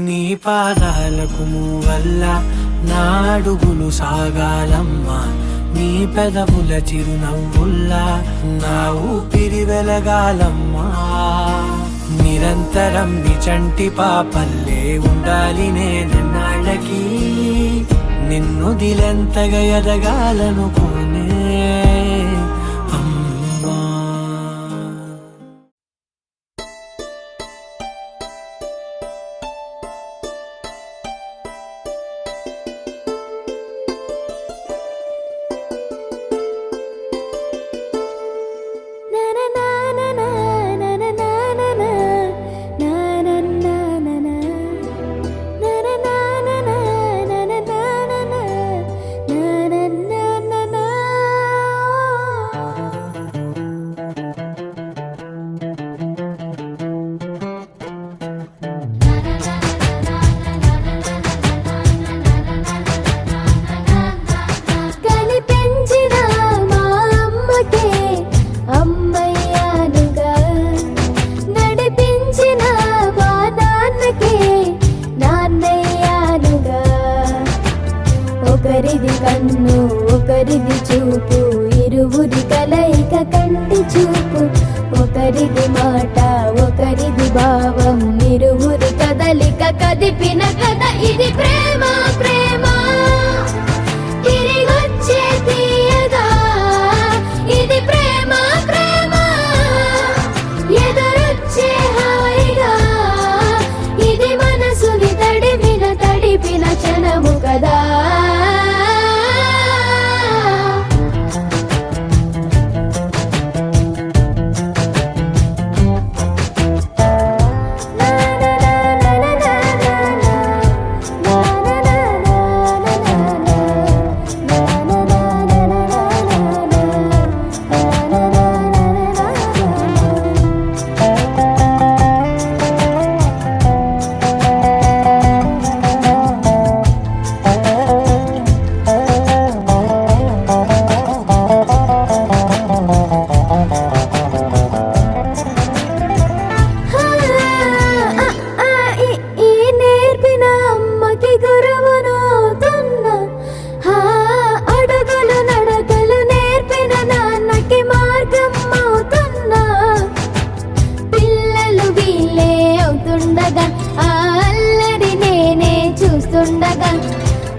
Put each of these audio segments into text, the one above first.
నీ పాదాలకు వల్ల నా అడుగులు సాగాలమ్మా, నీ పెదవుల చిరునవ్వుల్లా నా ఊపిరి వెలగాలమ్మా. నిరంతరం నీ చంటి పాపల్లే ఉండాలి నేనన్నాళ్ళకి, నిన్ను దిలెంతగా ఎదగాలనుకోనే ఒకరిది కన్ను ఒకరిది చూపు, ఇరువురి కలయిక కంటి చూపు. ఒకరిది మాట ఒకరిది భావం, ఇరువురి కదలిక కదిపిన కథ ఇది ప్రేమ. ప్రేమ తిరిగొచ్చే తీయగా ఇది ప్రేమ. ప్రేమ ఎదురొచ్చే హాయిగా ఇది మనసుని తడిపిన క్షణము కదా.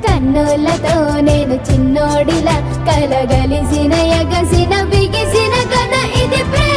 కన్నులతో నేను చిన్నోడిలా కలగలిసిన ఎగసిన బిగిసిన కథ ఇది.